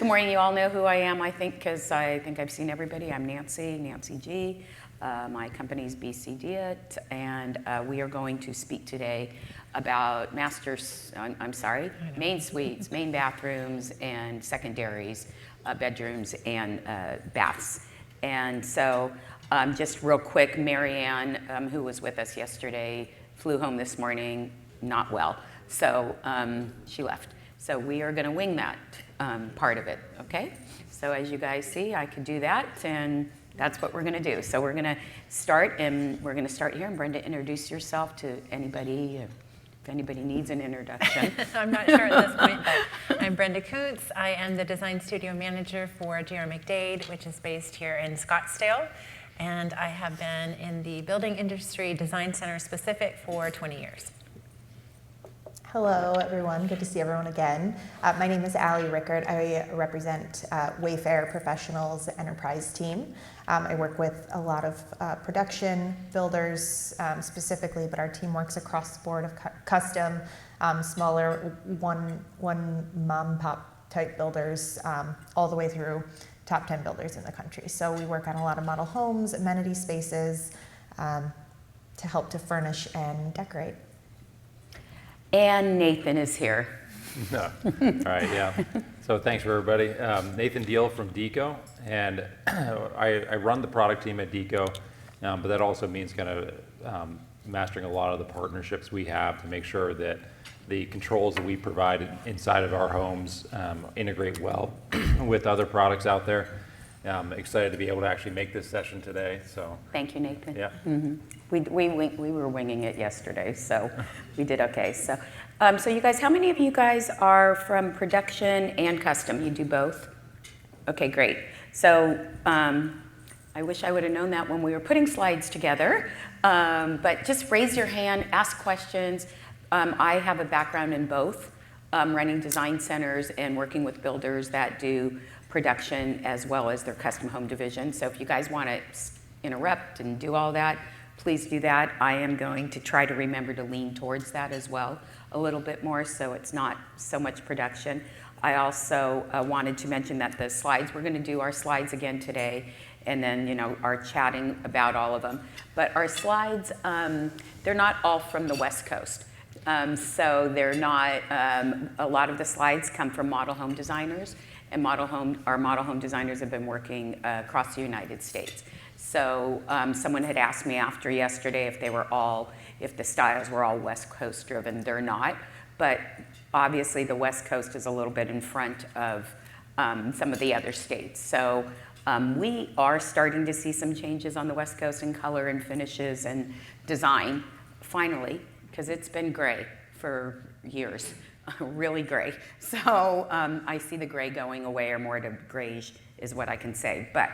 Good morning. You all know who I am, I think, because I think I've seen everybody. I'm Nancy G. My company's BCD-it, and we are going to speak today about main suites, main bathrooms, and secondaries, bedrooms, and baths. And so just real quick, Maryanne, who was with us yesterday, flew home this morning, not well. So she left. So we are going to wing that part of it, okay? So as you guys see, I could do that, and that's what we're going to do. So we're going to start, and we're going to start here. And Brenda, introduce yourself to anybody, if anybody needs an introduction. I'm not sure at this point, but I'm Brenda Kountz. I am the design studio manager for McDade, which is based here in Scottsdale. And I have been in the building industry design center specific for 20 years. Hello, everyone. Good to see everyone again. My name is Richert. I represent Wayfair Professionals Enterprise team. I work with a lot of production builders specifically, but our team works across the board of custom, smaller one mom pop type builders, all the way through top 10 builders in the country. So we work on a lot of model homes, amenity spaces to help to furnish and decorate. And Nathan is here. All right, yeah. So thanks for everybody. Nathan Diehl from Deako, and I run the product team at Deako, but that also means kind of mastering a lot of the partnerships we have to make sure that the controls that we provide inside of our homes integrate well with other products out there. I'm excited to be able to actually make this session today. So thank you, Nathan. Yeah. Mm-hmm. We were winging it yesterday, so we did okay. So, so you guys, how many of you guys are from production and custom? You do both? Okay, great. So I wish I would have known that when we were putting slides together, but just raise your hand, ask questions. I have a background in both, running design centers and working with builders that do production as well as their custom home division. So if you guys want to interrupt and do all that, please do that. I am going to try to remember to lean towards that as well a little bit more, so it's not so much production. I also wanted to mention that the slides, we're going to do our slides again today, and then are chatting about all of them. But our slides, they're not all from the West Coast. So they're not, a lot of the slides come from model home designers, and our model home designers have been working across the United States. So someone had asked me after yesterday if the styles were all West Coast driven. They're not, but obviously the West Coast is a little bit in front of some of the other states. So we are starting to see some changes on the West Coast in color and finishes and design, finally, because it's been gray for years. Really gray. So I see the gray going away, or more to grayish is what I can say. But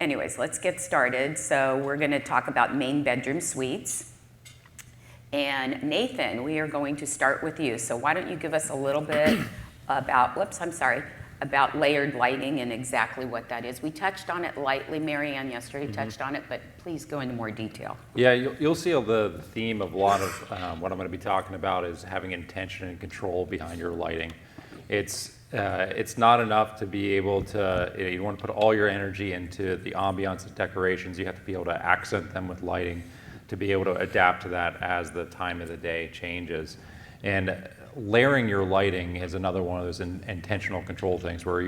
anyways, let's get started. So we're going to talk about main bedroom suites. And Nathan, we are going to start with you. So why don't you give us a little bit about layered lighting and exactly what that is. We touched on it lightly. Maryanne yesterday touched on it, but please go into more detail. yeah, you'll see the theme of a lot of what I'm going to be talking about is having intention and control behind your lighting. It's not enough to be able to, you want to put all your energy into the ambiance and decorations. You have to be able to accent them with lighting to be able to adapt to that as the time of the day changes. And layering your lighting is another one of those intentional control things where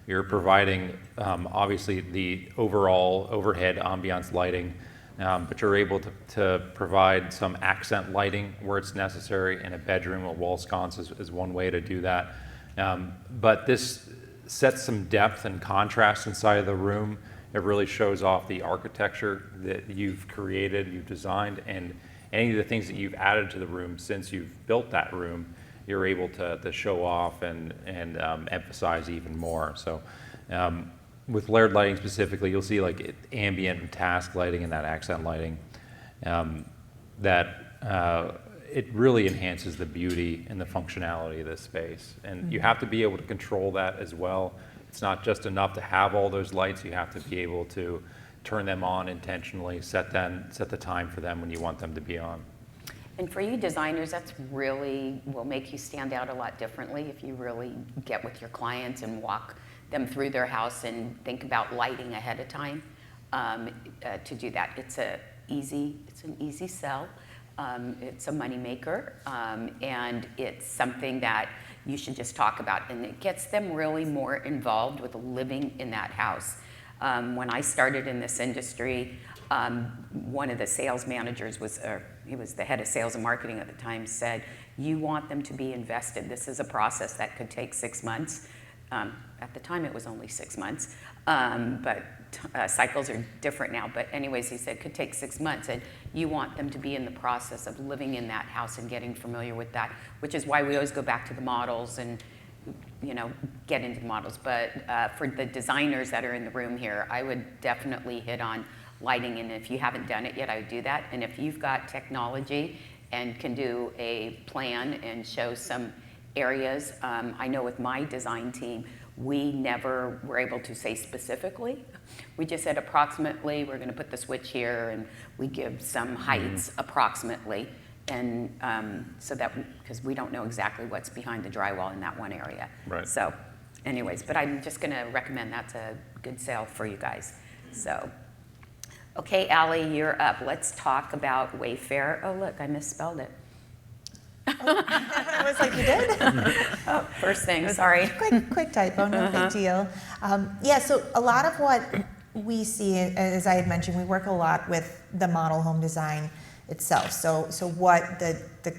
you're providing obviously the overall overhead ambiance lighting, but you're able to provide some accent lighting where it's necessary in a bedroom. A wall sconce is one way to do that. But this sets some depth and contrast inside of the room. It really shows off the architecture that you've created, you've designed, and any of the things that you've added to the room since you've built that room, you're able to show off and emphasize even more. So with layered lighting specifically, you'll see like ambient and task lighting and that accent lighting it really enhances the beauty and the functionality of this space. And you have to be able to control that as well. It's not just enough to have all those lights, you have to be able to turn them on intentionally, set the time for them when you want them to be on. And for you designers, that's really will make you stand out a lot differently if you really get with your clients and walk them through their house and think about lighting ahead of time to do that. It's an easy sell. It's a moneymaker, and it's something that you should just talk about, and it gets them really more involved with living in that house. When I started in this industry, one of the sales managers he was the head of sales and marketing at the time, said, you want them to be invested. This is a process that could take 6 months. At the time, it was only 6 months, but cycles are different now. But anyways, he said, could take 6 months, and you want them to be in the process of living in that house and getting familiar with that, which is why we always go back to the models and, you know, get into the models. But for the designers that are in the room here, I would definitely hit on lighting, and if you haven't done it yet, I would do that. And if you've got technology and can do a plan and show some areas, I know with my design team, we never were able to say specifically. We just said approximately, we're gonna put the switch here, and we give some heights approximately, and so that, because we don't know exactly what's behind the drywall in that one area. Right. So anyways, but I'm just gonna recommend that's a good sale for you guys. So, okay, Allie, you're up. Let's talk about Wayfair. Oh, look, I misspelled it. I was like, you did? Oh, first thing, sorry. Quick typo, no big deal. Yeah, so a lot of what we see, as I had mentioned, we work a lot with the model home design itself. So what the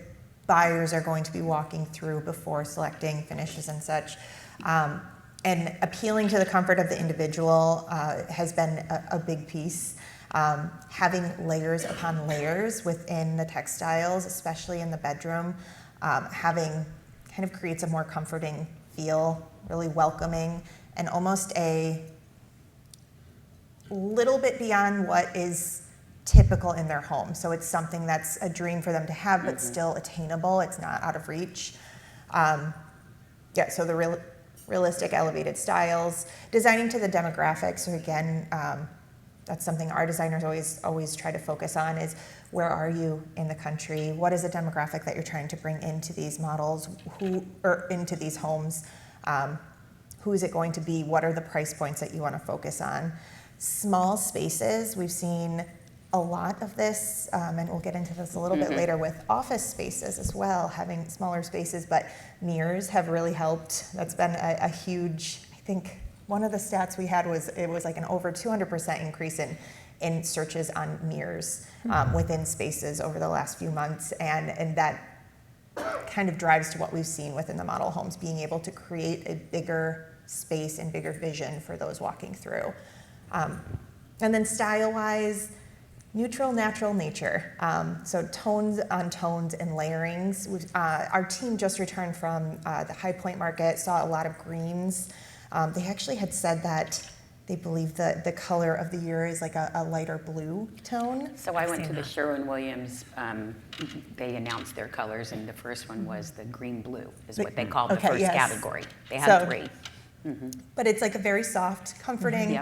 buyers are going to be walking through before selecting finishes and such. And appealing to the comfort of the individual has been a big piece. Having layers upon layers within the textiles, especially in the bedroom, having kind of creates a more comforting feel, really welcoming, and almost a little bit beyond what is typical in their home. So it's something that's a dream for them to have, but still attainable. It's not out of reach. Yeah, so the realistic elevated styles, designing to the demographics. So again, that's something our designers always try to focus on is where are you in the country? What is the demographic that you're trying to bring into these models, or into these homes? Who is it going to be? What are the price points that you want to focus on? Small spaces, we've seen a lot of this, and we'll get into this a little bit later with office spaces as well, having smaller spaces, but mirrors have really helped. That's been a huge, I think, one of the stats we had was it was like an over 200% increase in searches on mirrors within spaces over the last few months, and that kind of drives to what we've seen within the model homes, being able to create a bigger space and bigger vision for those walking through. And then style-wise, neutral, natural nature. So tones on tones and layerings. Our team just returned from the High Point Market, saw a lot of greens. They actually had said that they believe that the color of the year is like a lighter blue tone. So I went to the Sherwin-Williams, they announced their colors, and the first one was the green-blue, is what they called the first category. They had three. But it's like a very soft, comforting,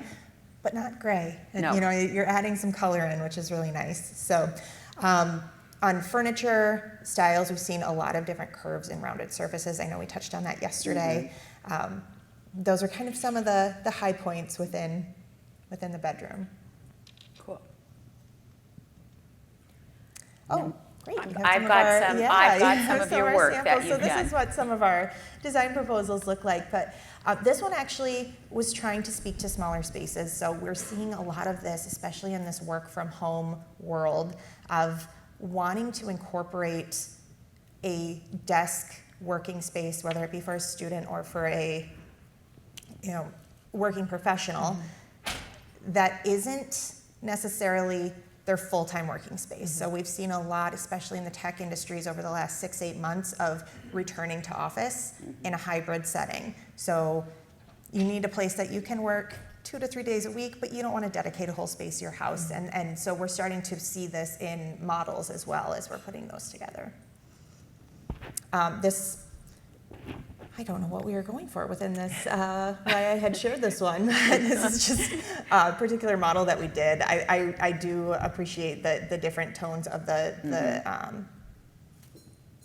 but not gray. No. You know, you're adding some color in, which is really nice. So on furniture styles, we've seen a lot of different curves and rounded surfaces. I know we touched on that yesterday. Those are kind of some of the high points within the bedroom. Cool. Oh, great. I've got some of your work that you've done. So this done. is what some of our design proposals look like. But this one actually was trying to speak to smaller spaces. So we're seeing a lot of this, especially in this work from home world, of wanting to incorporate a desk working space, whether it be for a student or for a working professional, that isn't necessarily their full-time working space. So we've seen a lot, especially in the tech industries over the last 6-8 months, of returning to office in a hybrid setting. So you need a place that you can work 2 to 3 days a week, but you don't want to dedicate a whole space to your house. And so we're starting to see this in models as well as we're putting those together. I don't know what we were going for within this, why I had shared this one. This is just a particular model that we did. I do appreciate the different tones of the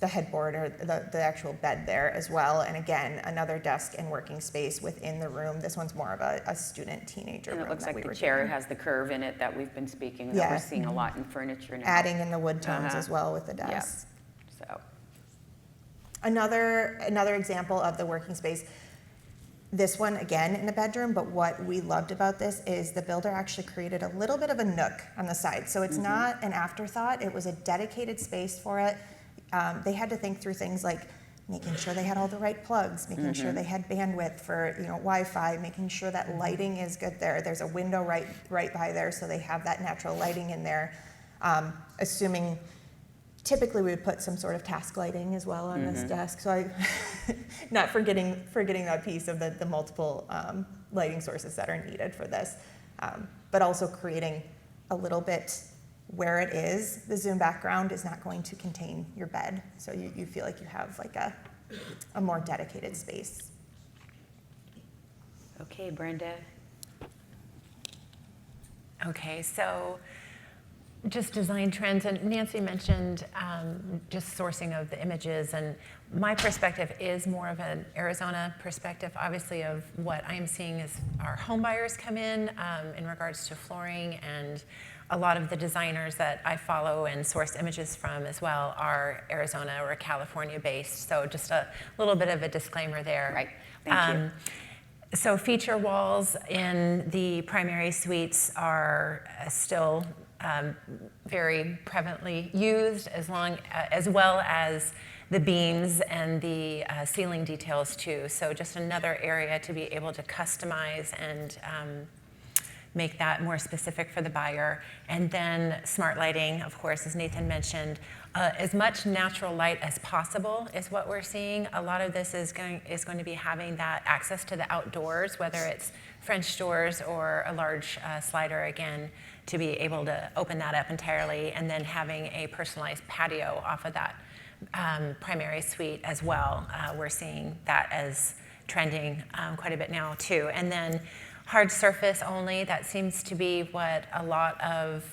the headboard or the actual bed there as well. And again, another desk and working space within the room. This one's more of a student teenager And room. it looks that like we the were chair doing. has the curve in it that we've been speaking, that Yeah. we're seeing a lot in furniture now. Adding in the wood tones Uh-huh. as well with the Yeah. desks. So, Another example of the working space, this one again in a bedroom, but what we loved about this is the builder actually created a little bit of a nook on the side. So it's not an afterthought, it was a dedicated space for it. They had to think through things like making sure they had all the right plugs, making sure they had bandwidth for Wi-Fi, making sure that lighting is good there. There's a window right by there, so they have that natural lighting in there. Assuming typically we would put some sort of task lighting as well on this desk. So I, not forgetting that piece of the multiple lighting sources that are needed for this, but also creating a little bit where it is. The Zoom background is not going to contain your bed, so you feel like you have like a more dedicated space. okay, Brenda. Okay, so just design trends, and Nancy mentioned just sourcing of the images, and my perspective is more of an Arizona perspective, obviously, of what I'm seeing as our home buyers come in regards to flooring, and a lot of the designers that I follow and source images from as well are Arizona or California based, so just a little bit of a disclaimer there. Right, thank you. So feature walls in the primary suites are still very prevalently used, as well as the beams and the ceiling details too. So just another area to be able to customize and make that more specific for the buyer. And then smart lighting, of course, as Nathan mentioned, as much natural light as possible is what we're seeing. A lot of this is going to be having that access to the outdoors, whether it's French doors or a large slider, again, to be able to open that up entirely, and then having a personalized patio off of that primary suite as well. We're seeing that as trending quite a bit now too. And then hard surface only, that seems to be what a lot of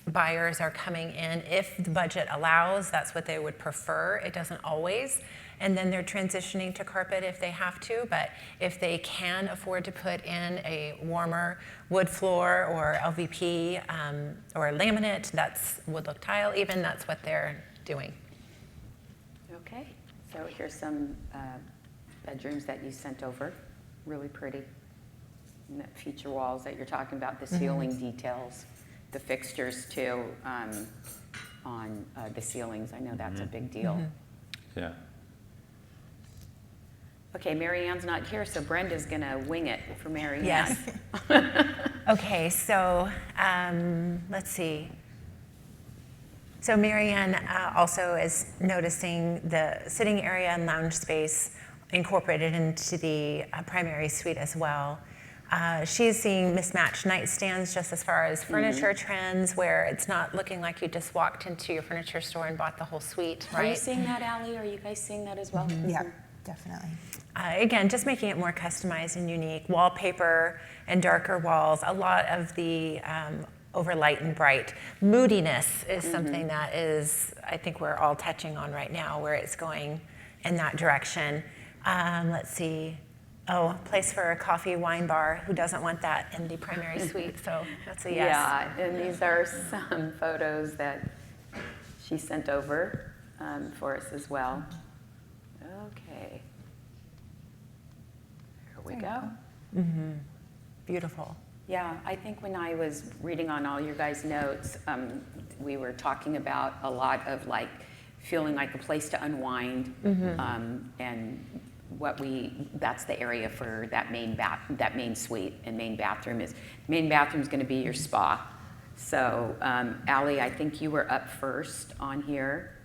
buyers are coming in. If the budget allows, that's what they would prefer. It doesn't always. And then they're transitioning to carpet if they have to, but if they can afford to put in a warmer wood floor or LVP or laminate, that's wood look tile even, that's what they're doing. Okay, so here's some bedrooms that you sent over, really pretty. And the feature walls that you're talking about, the ceiling details, the fixtures too, on the ceilings. I know that's a big deal. Yeah. Okay, Maryanne's not here, so Brenda's gonna wing it for Maryanne. Yes. Okay, so let's see. So Maryanne also is noticing the sitting area and lounge space incorporated into the primary suite as well. She's seeing mismatched nightstands just as far as furniture trends, where it's not looking like you just walked into your furniture store and bought the whole suite, right? Are you seeing that, Allie? Are you guys seeing that as well? Yeah, definitely. Again, just making it more customized and unique. Wallpaper and darker walls, a lot of the over light and bright. Moodiness is something that is, I think we're all touching on right now, where it's going in that direction. Let's see. Oh, place for a coffee wine bar. Who doesn't want that in the primary suite? So that's a yes. Yeah, and these are some photos that she sent over for us as well. Okay. Here we go. Beautiful. Yeah, I think when I was reading on all your guys' notes, we were talking about a lot of like feeling like a place to unwind, and that's the area for that main suite and main bathroom is going to be your spa. So, Allie, I think you were up first on here.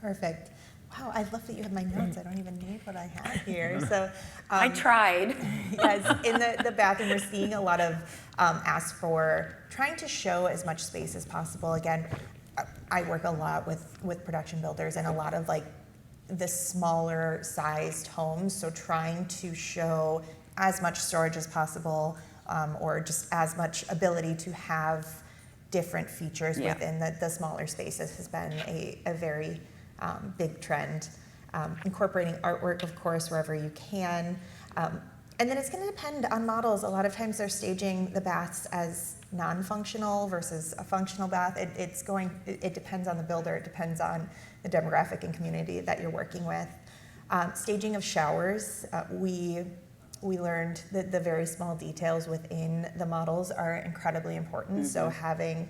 Perfect. Wow, I love that you have my notes. I don't even need what I have here. So I tried. yes, in the bathroom, we're seeing a lot of ask for trying to show as much space as possible. Again, I work a lot with production builders and a lot of like the smaller sized homes. So trying to show as much storage as possible, or just as much ability to have different features within the smaller spaces has been a very big trend. Incorporating artwork, of course, wherever you can. And then it's going to depend on models. A lot of times they're staging the baths as non-functional versus a functional bath. It depends on the builder. It depends on the demographic and community that you're working with. Staging of showers, we learned that the very small details within the models are incredibly important. So having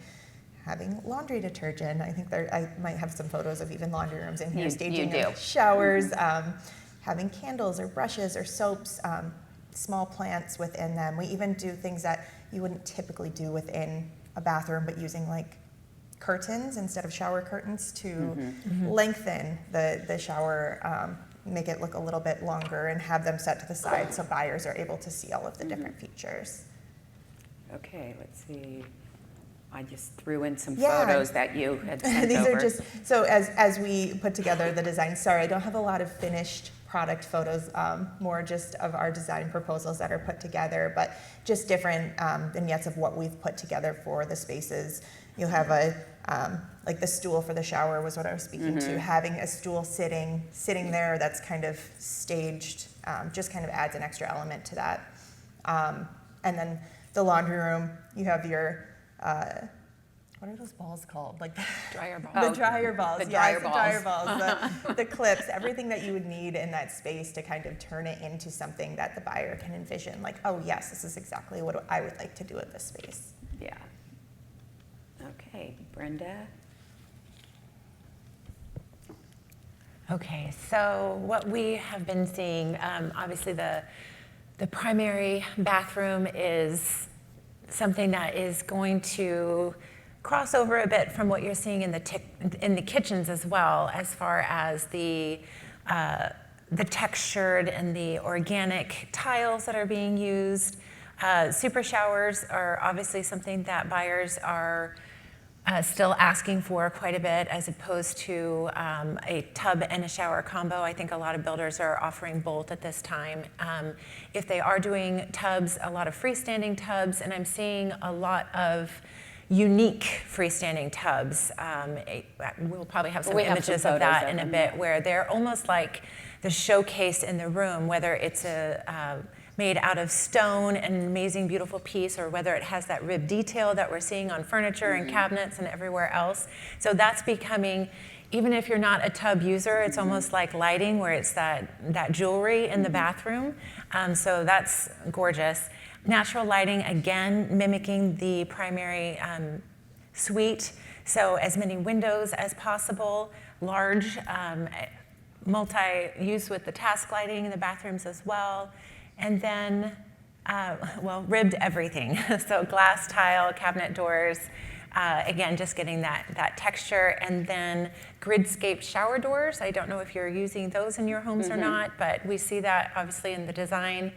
laundry detergent, I think I might have some photos of even laundry rooms in here. Staging of showers, having candles or brushes or soaps, small plants within them. We even do things that you wouldn't typically do within a bathroom, but using like curtains instead of shower curtains to lengthen the shower, make it look a little bit longer, and have them set to the side so buyers are able to see all of the different features. Okay, let's see. I just threw in some photos that you had sent These over. are just, so as we put together the design, sorry, I don't have a lot of finished product photos, more just of our design proposals that are put together, but just different vignettes of what we've put together for the spaces. You'll have like the stool for the shower was what I was speaking to. Having a stool sitting there that's kind of staged just kind of adds an extra element to that. And then the laundry room, you have your, what are those balls called? Like Dryer balls. the dryer balls. The dryer balls. The dryer balls. The clips, everything that you would need in that space to kind of turn it into something that the buyer can envision. Like, oh yes, this is exactly what I would like to do with this space. Yeah. Okay, Brenda. Okay, so what we have been seeing, obviously the primary bathroom is something that is going to cross over a bit from what you're seeing in the kitchens as well, as far as the textured and the organic tiles that are being used. Super showers are obviously something that buyers are still asking for quite a bit, as opposed to a tub and a shower combo. I think a lot of builders are offering both at this time. If they are doing tubs, a lot of freestanding tubs, and I'm seeing a lot of unique freestanding tubs. We'll probably have some images of that in a bit, where they're almost like the showcase in the room, whether it's made out of stone, an amazing, beautiful piece, or whether it has that rib detail that we're seeing on furniture and cabinets and everywhere else. So that's becoming, even if you're not a tub user, it's almost like lighting, where it's that jewelry in the bathroom. So that's gorgeous. Natural lighting, again, mimicking the primary suite. So as many windows as possible, large, multi-use with the task lighting in the bathrooms as well. And then, ribbed everything. So glass, tile, cabinet doors, again, just getting that texture. And then gridscape shower doors. I don't know if you're using those in your homes or not, but we see that obviously in the design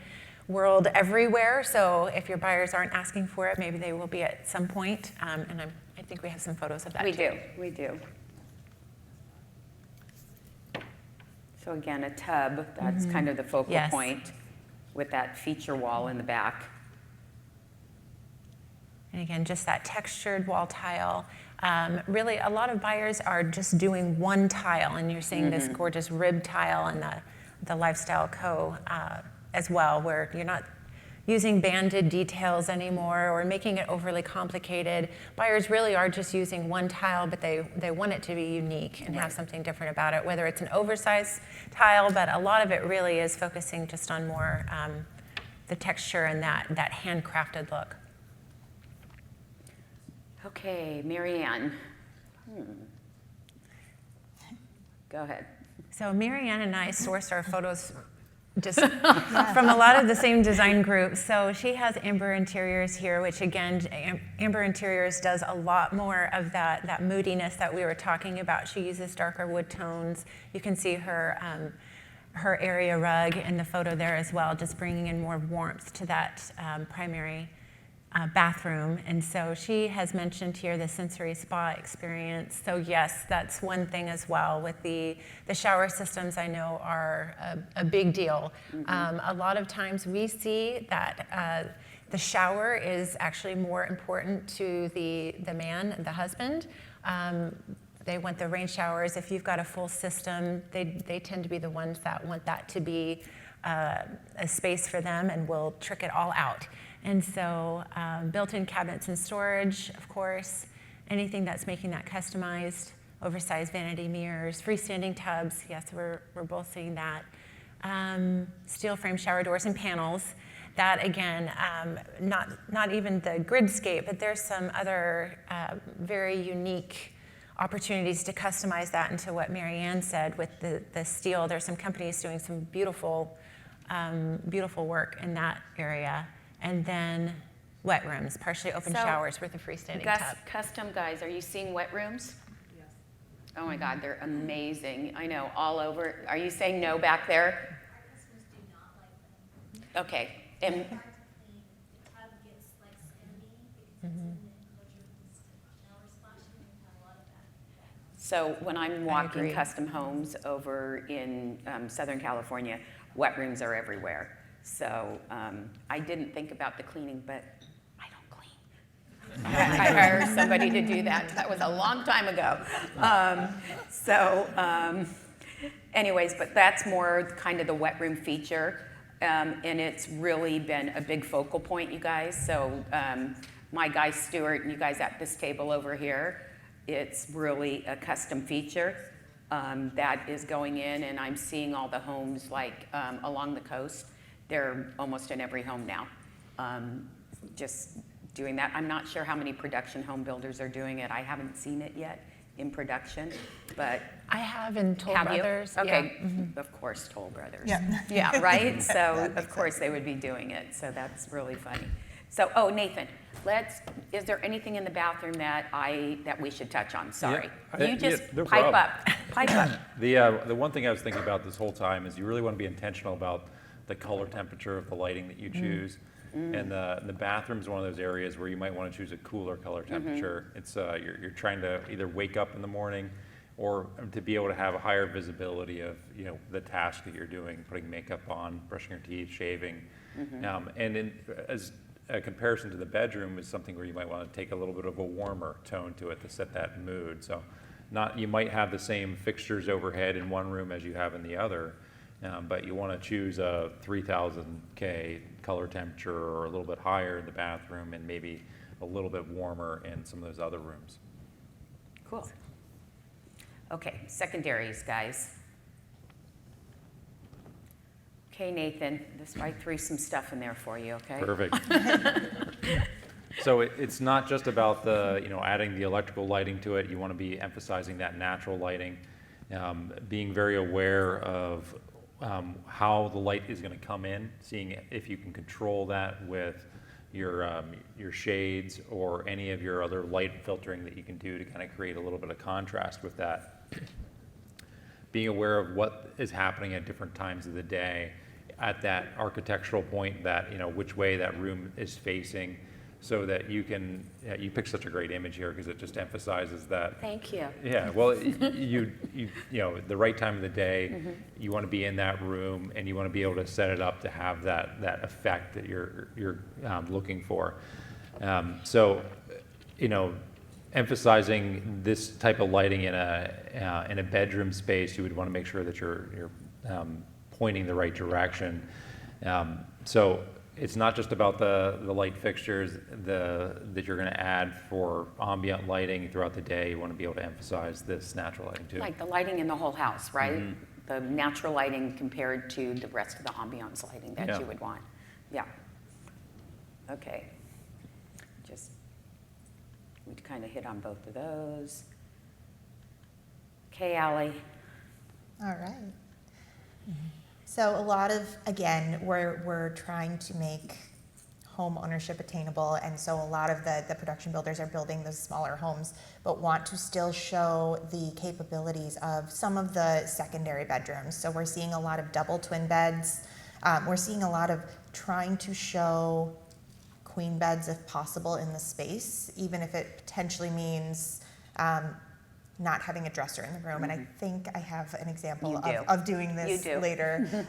world everywhere. So if your buyers aren't asking for it, maybe they will be at some point. And I think we have some photos of that too. We do. So again, a tub, that's kind of the focal point, with that feature wall in the back. And again, just that textured wall tile. Really, a lot of buyers are just doing one tile, and you're seeing this gorgeous rib tile and the Lifestyle Co. As well, where you're not using banded details anymore or making it overly complicated. Buyers really are just using one tile, but they want it to be unique and have something different about it, whether it's an oversized tile, but a lot of it really is focusing just on more the texture and that handcrafted look. Okay, Maryanne. Go ahead. So Maryanne and I sourced our photos just from a lot of the same design groups. So she has Amber Interiors here, which again, Amber Interiors does a lot more of that moodiness that we were talking about. She uses darker wood tones. You can see her area rug in the photo there as well, just bringing in more warmth to that primary bathroom. And so she has mentioned here the sensory spa experience. So yes, that's one thing as well. With the shower systems, I know are a big deal. A lot of times we see that the shower is actually more important to the man, the husband. They want the rain showers. If you've got a full system, they tend to be the ones that want that to be a space for them and will trick it all out. And so built-in cabinets and storage, of course, anything that's making that customized, oversized vanity mirrors, freestanding tubs. Yes, we're both seeing that. Steel frame shower doors and panels. That again, not even the gridscape, but there's some other very unique opportunities to customize that into what Maryanne said with the steel. There's some companies doing some beautiful, beautiful work in that area. And then wet rooms, partially open So, showers with a freestanding tub. Custom guys, are you seeing wet rooms? Yes. Oh my God, they're amazing. I know, all over. Are you saying no back there? Our customers do not like them. Okay. They're And hard to clean. The tub gets like sandy because it's in the bedrooms. Shower splashing, we've had a lot of that. so when I'm walking agree. custom homes over in Southern California, wet rooms are everywhere. So I didn't think about the cleaning, but I don't clean. I hired somebody to do that. That was a long time ago. Anyways, but that's more kind of the wet room feature. And it's really been a big focal point, you guys. So my guy Stuart and you guys at this table over here, it's really a custom feature that is going in, and I'm seeing all the homes like along the coast. They're almost in every home now. Just doing that. I'm not sure how many production home builders are doing it. I haven't seen it yet in production, but I have in Toll have Brothers. you? Okay, Yeah. of course, Toll Brothers. Yeah. Yeah, right? So of course they would be doing it. So that's really funny. So, oh, Nathan, is there anything in the bathroom that we should touch on? Sorry. Yeah, You just no pipe problem. up. Pipe up. The one thing I was thinking about this whole time is you really want to be intentional about the color temperature of the lighting that you choose. And the bathroom is one of those areas where you might want to choose a cooler color temperature. It's you're trying to either wake up in the morning or to be able to have a higher visibility of the task that you're doing, putting makeup on, brushing your teeth, shaving. As a comparison to the bedroom is something where you might want to take a little bit of a warmer tone to it to set that mood. So you might have the same fixtures overhead in one room as you have in the other, but you want to choose a 3000 K color temperature or a little bit higher in the bathroom and maybe a little bit warmer in some of those other rooms. Cool. Okay, secondaries, guys. Okay, Nathan, I threw some stuff in there for you, okay? Perfect. So it's not just about adding the electrical lighting to it. You want to be emphasizing that natural lighting, being very aware of how the light is going to come in, seeing if you can control that with your shades or any of your other light filtering that you can do to kind of create a little bit of contrast with that. Being aware of what is happening at different times of the day at that architectural point, that which way that room is facing, so that you can you pick such a great image here because it just emphasizes that. Thank you. Yeah, well, you the right time of the day, you want to be in that room and you want to be able to set it up to have that effect that you're looking for. So, emphasizing this type of lighting in a bedroom space, you would want to make sure that you're pointing the right direction. So it's not just about the light fixtures that you're going to add for ambient lighting throughout the day. You want to be able to emphasize this natural lighting too. Like the lighting in the whole house, right? The natural lighting compared to the rest of the ambiance lighting that you would want. Yeah. Okay. We kind of hit on both of those. Okay, Allie. All right. So a lot of, again, we're trying to make home ownership attainable, and so a lot of the production builders are building those smaller homes, but want to still show the capabilities of some of the secondary bedrooms. So we're seeing a lot of double twin beds. We're seeing a lot of trying to show queen beds if possible in the space, even if it potentially means not having a dresser in the room. And I think I have an example of doing this later.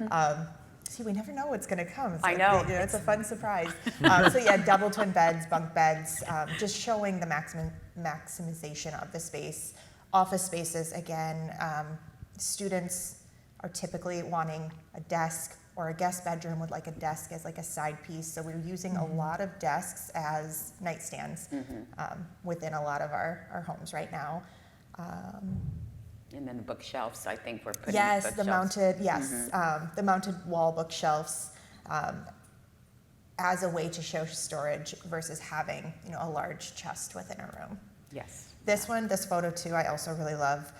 See, we never know what's going to come. I know. It's a fun surprise. So yeah, double twin beds, bunk beds, just showing the maximization of the space. Office spaces, again, students are typically wanting a desk, or a guest bedroom with like a desk as like a side piece. So we're using a lot of desks as nightstands within a lot of our homes right now. And then the bookshelves, I think we're putting Yes, bookshelves. the mounted wall bookshelves as a way to show storage versus having, you know, a large chest within a room. Yes. This one, this photo too, I also really love.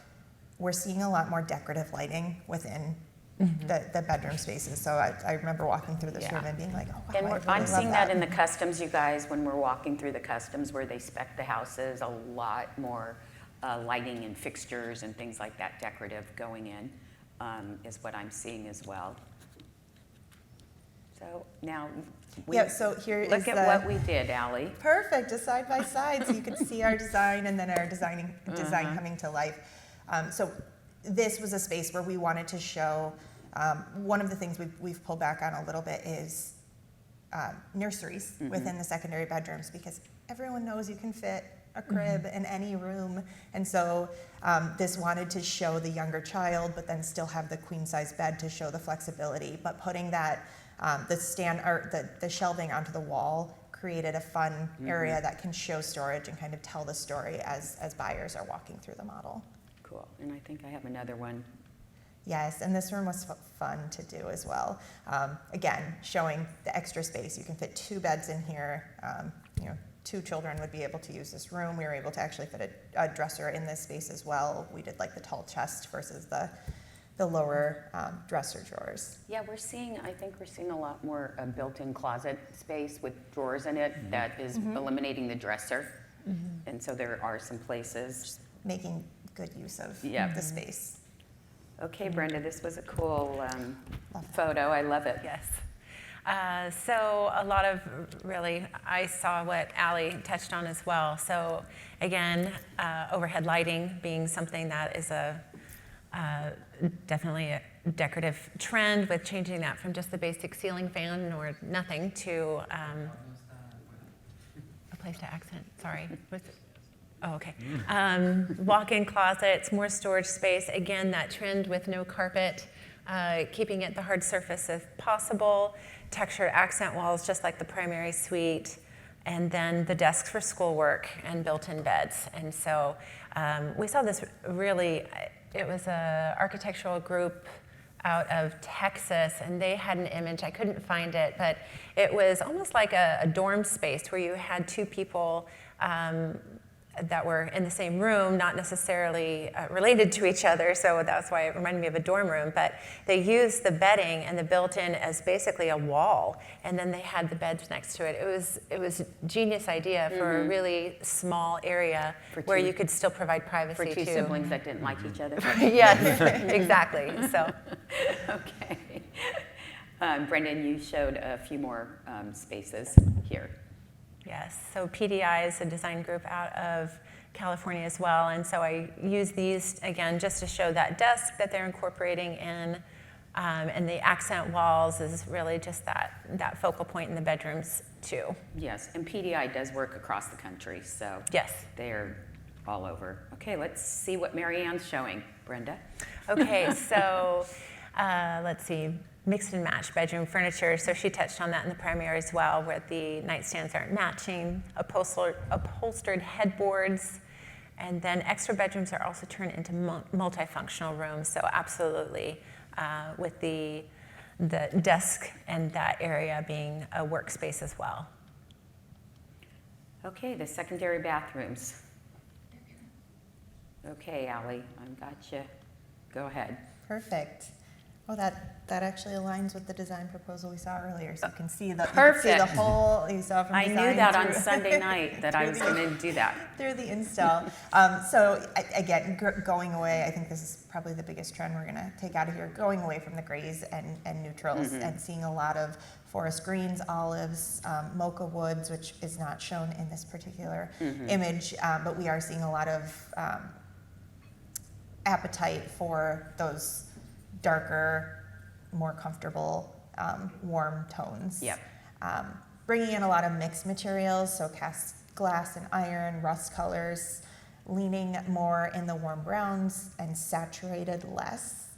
We're seeing a lot more decorative lighting within the bedroom spaces. So I remember walking through this room and being like, oh wow, And I really I'm love seeing that in the customs, you guys, when we're walking through the customs where they spec the houses, a lot more lighting and fixtures and things like that decorative going in is what I'm seeing as well. So now, so here is look at what we did, Allie. Perfect, just side by side, so you can see our design and then our design coming to life. So this was a space where we wanted to show, one of the things we've pulled back on a little bit is nurseries within the secondary bedrooms, because everyone knows you can fit a crib in any room. And so this wanted to show the younger child, but then still have the queen size bed to show the flexibility. But putting that, the shelving onto the wall created a fun area that can show storage and kind of tell the story as buyers are walking through the model. Cool, and I think I have another one. Yes, and this room was fun to do as well. Again, showing the extra space. You can fit 2 beds in here. You know, 2 children would be able to use this room. We were able to actually fit a dresser in this space as well. We did like the tall chest versus the lower dresser drawers. Yeah, I think we're seeing a lot more built-in closet space with drawers in it that is eliminating the dresser. And so there are some places. Making good use of the space. Okay, Brenda, this was a cool photo. I love it. Yes. So a lot of really, I saw what Allie touched on as well. So again, overhead lighting being something that is definitely a decorative trend, with changing that from just the basic ceiling fan or nothing to a place to accent, sorry. Oh, okay. Walk-in closets, more storage space. Again, that trend with no carpet, keeping it the hard surface if possible. Textured accent walls, just like the primary suite. And then the desks for schoolwork and built-in beds. And so we saw this really, it was an architectural group out of Texas, and they had an image, I couldn't find it, but it was almost like a dorm space where you had 2 people that were in the same room, not necessarily related to each other, so that's why it reminded me of a dorm room, but they used the bedding and the built-in as basically a wall, and then they had the beds next to it. It was a genius idea for a really small area where you could still provide privacy For 2 siblings that didn't like each other. Yes, exactly, so. Okay. Brendan, you showed a few more spaces here. Yes, so PDI is a design group out of California as well, and so I use these, again, just to show that desk that they're incorporating in, and the accent walls is really just that focal point in the bedrooms too. Yes, and PDI does work across the country, so yes, they're all over. Okay, let's see what Maryanne's showing. Brenda? Okay, so let's see. Mixed and matched bedroom furniture. So she touched on that in the primary as well, where the nightstands aren't matching, upholstered headboards, and then extra bedrooms are also turned into multifunctional rooms. So absolutely, with the desk and that area being a workspace as well. Okay, the secondary bathrooms. Okay, Allie, I've got you. Go ahead. Perfect. Well, that actually aligns with the design proposal we saw earlier, so you can see the whole, you saw from I design knew that on through- Sunday night that I was going to do that. through the install. So again, going away, I think this is probably the biggest trend we're going to take out of here, going away from the grays and neutrals and seeing a lot of forest greens, olives, mocha woods, which is not shown in this particular image, but we are seeing a lot of appetite for those darker, more comfortable, warm tones. Yep. Bringing in a lot of mixed materials, so cast glass and iron, rust colors, leaning more in the warm browns and saturated less.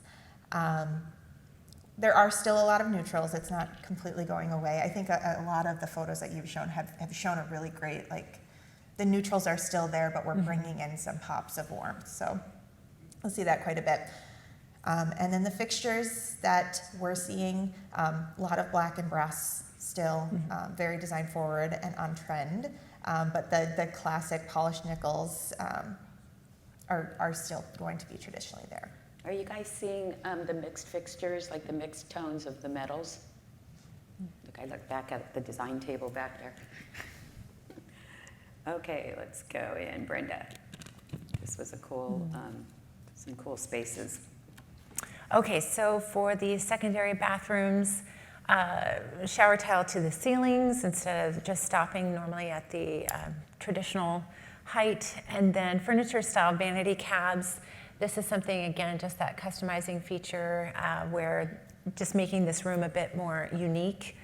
There are still a lot of neutrals. It's not completely going away. I think a lot of the photos that you've shown have shown a really great, like, the neutrals are still there, but we're bringing in some pops of warmth. So we'll see that quite a bit. And then the fixtures that we're seeing, a lot of black and brass still, very design forward and on trend. But the classic polished nickels are still going to be traditionally there. Are you guys seeing the mixed fixtures, like the mixed tones of the metals? Look, I look back at the design table back there. Okay, let's go in, Brenda. This was a cool, some cool spaces. Okay, so for the secondary bathrooms, shower tile to the ceilings instead of just stopping normally at the traditional height, and then furniture style vanity cabs. This is something, again, just that customizing feature where just making this room a bit more unique.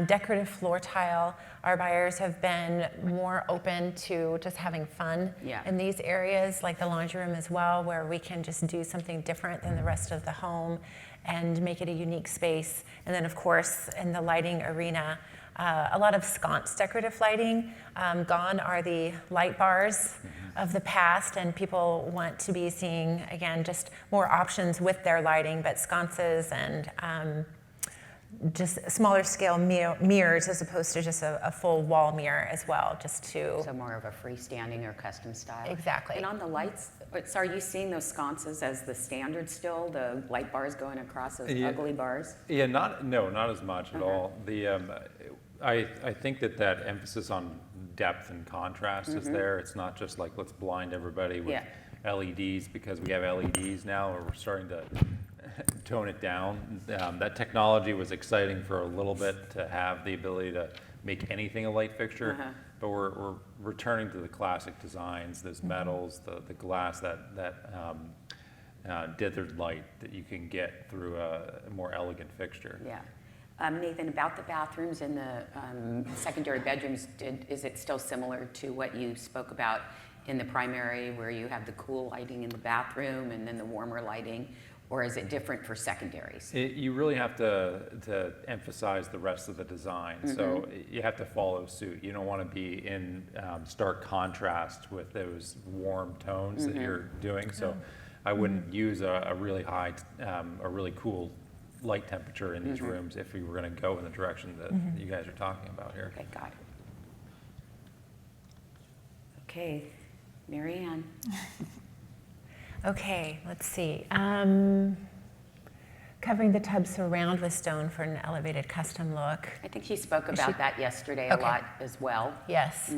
Decorative floor tile, our buyers have been more open to just having fun in these areas, like the laundry room as well, where we can just do something different than the rest of the home and make it a unique space. And then, of course, in the lighting arena, a lot of sconce decorative lighting. Gone are the light bars of the past, and people want to be seeing, again, just more options with their lighting, but sconces and just smaller scale mirrors as opposed to just a full wall mirror as well, just to... So more of a freestanding or custom style. Exactly. And on the lights, so are you seeing those sconces as the standard still, the light bars going across those ugly bars? Yeah, not as much at all. I think that emphasis on depth and contrast is there. It's not just like, let's blind everybody with LEDs because we have LEDs now, or we're starting to tone it down. That technology was exciting for a little bit to have the ability to make anything a light fixture, but we're returning to the classic designs, those metals, the glass, that dithered light that you can get through a more elegant fixture. Yeah. Nathan, about the bathrooms and the secondary bedrooms, is it still similar to what you spoke about in the primary, where you have the cool lighting in the bathroom and then the warmer lighting, or is it different for secondaries? You really have to emphasize the rest of the design, so you have to follow suit. You don't want to be in stark contrast with those warm tones that you're doing, so I wouldn't use a really high, a really cool light temperature in these rooms if we were going to go in the direction that you guys are talking about here. Okay, got it. Okay, Maryanne. Okay, let's see. Covering the tub surround with stone for an elevated custom look. I think she spoke about that yesterday a lot as well. Yes.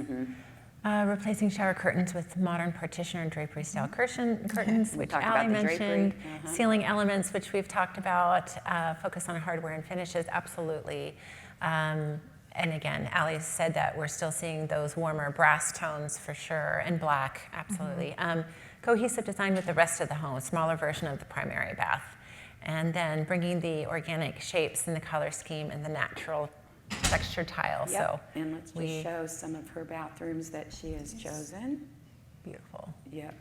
Replacing shower curtains with modern partition or drapery style curtains, which Ali mentioned. Ceiling elements, which we've talked about. Focus on hardware and finishes, absolutely. And again, Ali said that we're still seeing those warmer brass tones for sure, and black, absolutely. Cohesive design with the rest of the home, a smaller version of the primary bath. And then bringing the organic shapes and the color scheme and the natural texture tile. Yep. So and let's just show some of her bathrooms that she has chosen. Beautiful. Yep.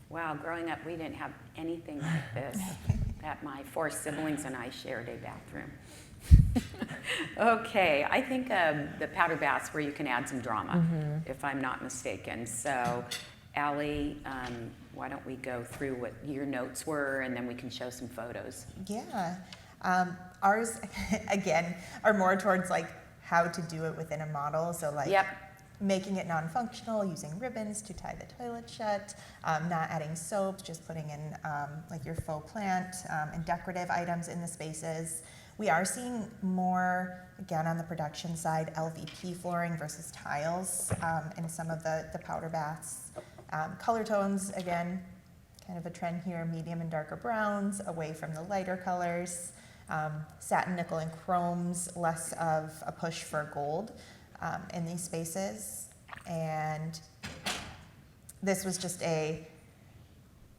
Wow, growing up, we didn't have anything like this. That my 4 siblings and I shared a bathroom. Okay, I think the powder baths where you can add some drama, if I'm not mistaken. So, Ali, why don't we go through what your notes were, and then we can show some photos. Yeah. Ours, again, are more towards like how to do it within a model. So like making it non-functional, using ribbons to tie the toilet shut, not adding soaps, just putting in like your faux plant and decorative items in the spaces. We are seeing more, again, on the production side, LVP flooring versus tiles in some of the powder baths. Color tones, again, kind of a trend here, medium and darker browns, away from the lighter colors. Satin, nickel, and chromes, less of a push for gold in these spaces. And this was just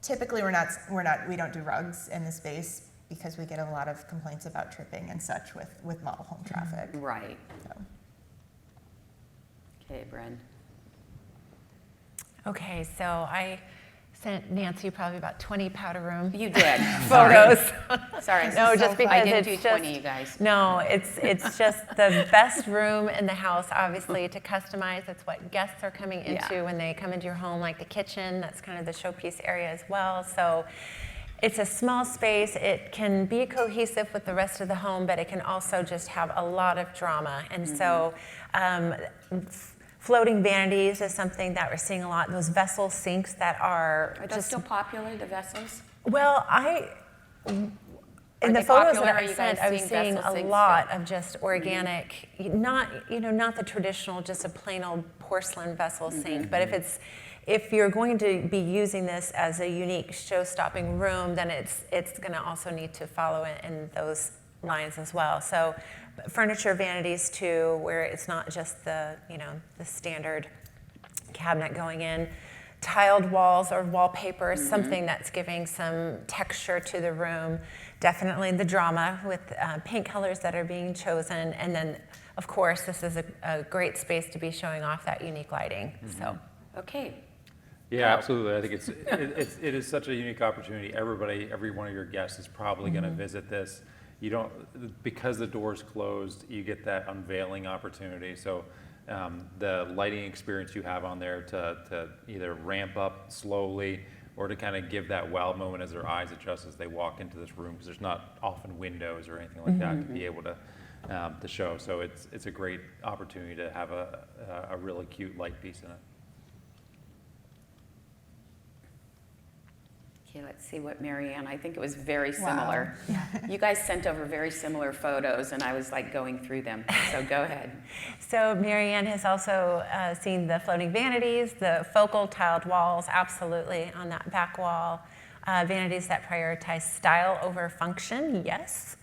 typically we don't do rugs in the space because we get a lot of complaints about tripping and such with model home traffic. Right. So. Okay, Brenda. Okay, so I sent Nancy probably about 20 powder room You did. photos. Sorry. No, just because I didn't it's do just 20, you guys. No, it's just the best room in the house, obviously, to customize. That's what guests are coming into Yeah. when they come into your home, like the kitchen. That's kind of the showpiece area as well. So it's a small space. It can be cohesive with the rest of the home, but it can also just have a lot of drama. And so floating vanities is something that we're seeing a lot. Those vessel sinks that are Are those still popular, the vessels? well, in the they photos popular? that Are I you sent, guys I was seeing seeing vessel a sinks lot still? of just organic, not the traditional, just a plain old porcelain vessel sink. But if you're going to be using this as a unique show-stopping room, then it's going to also need to follow in those lines as well. So furniture vanities too, where it's not just the standard cabinet going in. Tiled walls or wallpaper is something that's giving some texture to the room. Definitely the drama with paint colors that are being chosen. And then, of course, this is a great space to be showing off that unique lighting. So, Okay. Yeah, absolutely. I think it is such a unique opportunity. Every one of your guests is probably going to visit this. You don't, because the door's closed, you get that unveiling opportunity. So the lighting experience you have on there to either ramp up slowly or to kind of give that wow moment as their eyes adjust as they walk into this room, because there's not often windows or anything like that to be able to show. So it's a great opportunity to have a really cute light piece in it. Okay, let's see what Maryanne, I think it was very similar. Wow. You guys sent over very similar photos, and I was like going through them. So go ahead. So Maryanne has also seen the floating vanities, the focal tiled walls, absolutely, on that back wall. Vanities that prioritize style over function, yes.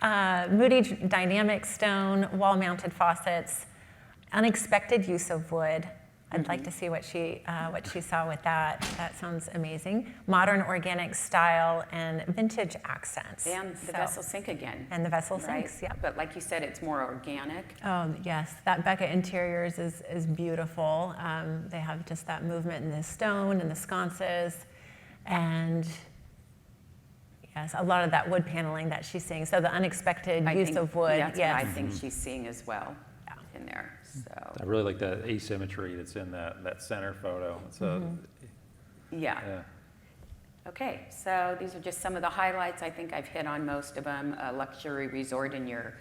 Moody dynamic stone, wall-mounted faucets, unexpected use of wood. I'd like to see what she saw with that. That sounds amazing. Modern organic style and vintage accents. And the vessel sink again. And the vessel Right? sinks, yeah. But like you said, it's more organic. Oh, yes. That Becca Interiors is beautiful. They have just that movement in the stone and the sconces. And yes, a lot of that wood paneling that she's seeing. So the unexpected use of wood. That's yes. what I think she's seeing as well in there. So I really like the asymmetry that's in that center photo. It's yeah. yeah. Okay, so these are just some of the highlights. I think I've hit on most of them. A luxury resort in your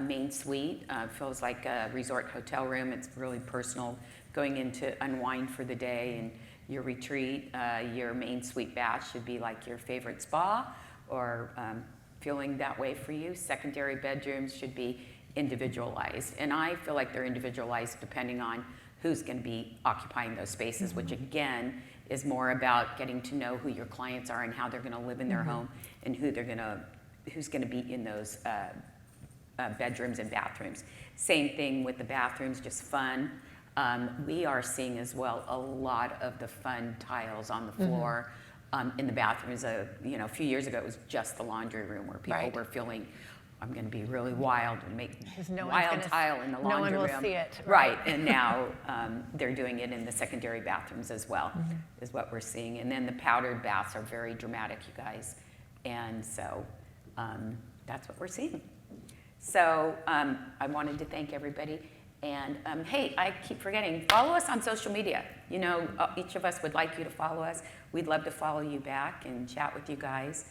main suite feels like a resort hotel room. It's really personal, going in to unwind for the day. And your retreat, your main suite bath should be like your favorite spa, or feeling that way for you. Secondary bedrooms should be individualized. And I feel like they're individualized depending on who's going to be occupying those spaces, which again is more about getting to know who your clients are and how they're going to live in their home, and who's going to be in those bedrooms and bathrooms. Same thing with the bathrooms, just fun. We are seeing as well a lot of the fun tiles on the floor in the bathrooms. A few years ago it was just the laundry room where people were feeling, I'm going to be really wild and make wild tile in the laundry room. No one will see it. Right, and now they're doing it in the secondary bathrooms as well, is what we're seeing. And then the powdered baths are very dramatic, you guys. And so that's what we're seeing. So I wanted to thank everybody. And hey, I keep forgetting, follow us on social media. Each of us would like you to follow us. We'd love to follow you back and chat with you guys.